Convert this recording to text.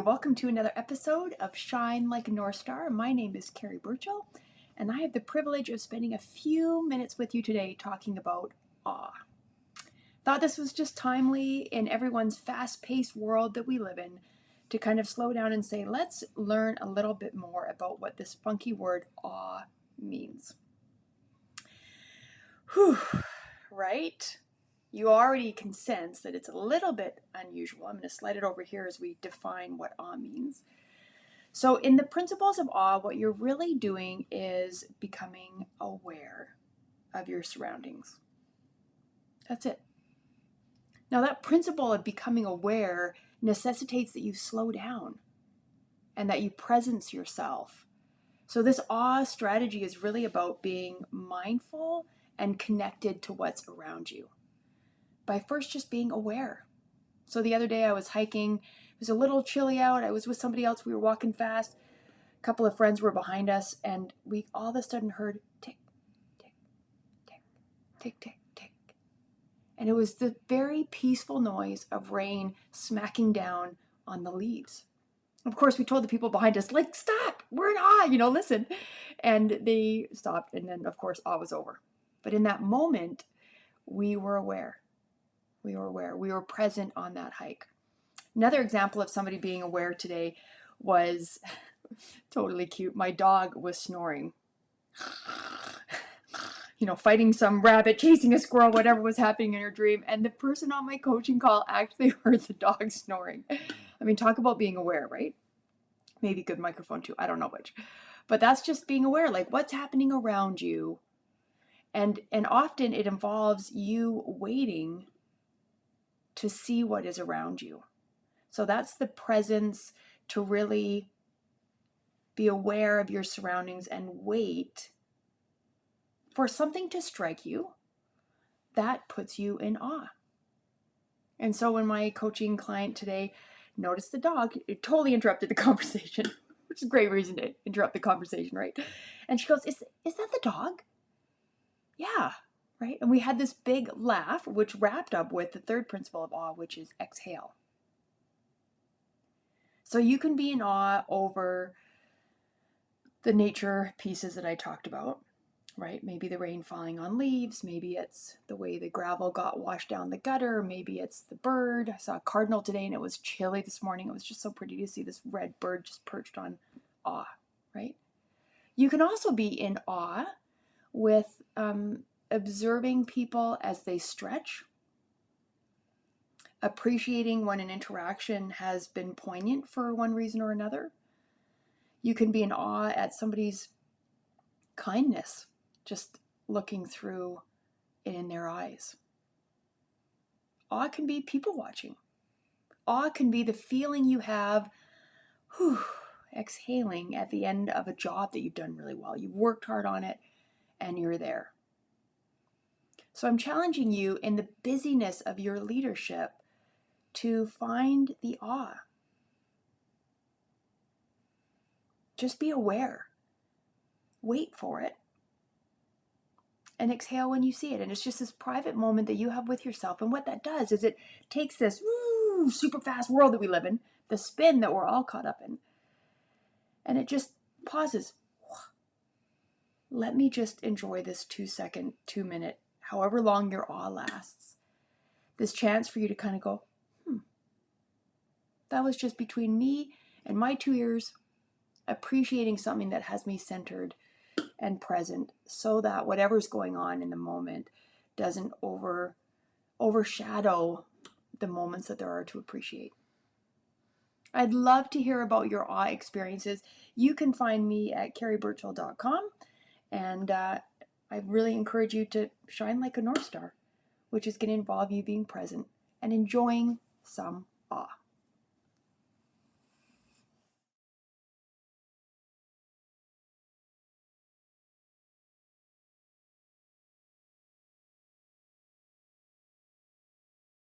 Welcome to another episode of Shine Like a North Star. My name is Carrie Burchell, and I have the privilege of spending a few minutes with you today talking about awe. Thought this was just timely in everyone's fast-paced world that we live in to kind of slow down and say, let's learn a little bit more about what this funky word awe means. Whew, right? You already can sense that it's a little bit unusual. I'm going to slide it over here as we define what awe means. So in the principles of awe, what you're really doing is becoming aware of your surroundings. That's it. Now that principle of becoming aware necessitates that you slow down and that you presence yourself. So this awe strategy is really about being mindful and connected to what's around you by first just being aware. So the other day I was hiking. It was a little chilly out. I was with somebody else. We were walking fast. A couple of friends were behind us, and we all of a sudden heard tick, tick, tick, tick, tick, tick. And it was the very peaceful noise of rain smacking down on the leaves. Of course, we told the people behind us, like, stop, we're in awe, listen. And they stopped, and then, of course, awe was over. But in that moment, we were aware. We were present on that hike. Another example of somebody being aware today was totally cute. My dog was snoring. Fighting some rabbit, chasing a squirrel, whatever was happening in her dream. And the person on my coaching call actually heard the dog snoring. I mean, talk about being aware, right? Maybe good microphone too. I don't know which. But that's just being aware, like what's happening around you. And often it involves you waiting to see what is around you. So that's the presence, to really be aware of your surroundings and wait for something to strike you that puts you in awe. And so when my coaching client today noticed the dog, it totally interrupted the conversation, which is a great reason to interrupt the conversation, right? And she goes, is that the dog? Yeah. Right? And we had this big laugh, which wrapped up with the third principle of awe, which is exhale. So you can be in awe over the nature pieces that I talked about, right? Maybe the rain falling on leaves. Maybe it's the way the gravel got washed down the gutter. Maybe it's the bird. I saw a cardinal today and it was chilly this morning. It was just so pretty to see this red bird just perched on awe, right? You can also be in awe with observing people as they stretch, appreciating when an interaction has been poignant for one reason or another. You can be in awe at somebody's kindness, just looking through it in their eyes. Awe can be people watching. Awe can be the feeling you have, exhaling at the end of a job that you've done really well. You've worked hard on it and you're there. So I'm challenging you in the busyness of your leadership to find the awe. Just be aware. Wait for it. And exhale when you see it. And it's just this private moment that you have with yourself. And what that does is it takes this super fast world that we live in, the spin that we're all caught up in, and it just pauses. Let me just enjoy this 2-second, 2-minute, however long your awe lasts. This chance for you to kind of go, that was just between me and my 2 ears, appreciating something that has me centered and present, so that whatever's going on in the moment doesn't overshadow the moments that there are to appreciate. I'd love to hear about your awe experiences. You can find me at carrieburchell.com, and I really encourage you to shine like a North Star, which is going to involve you being present and enjoying some awe.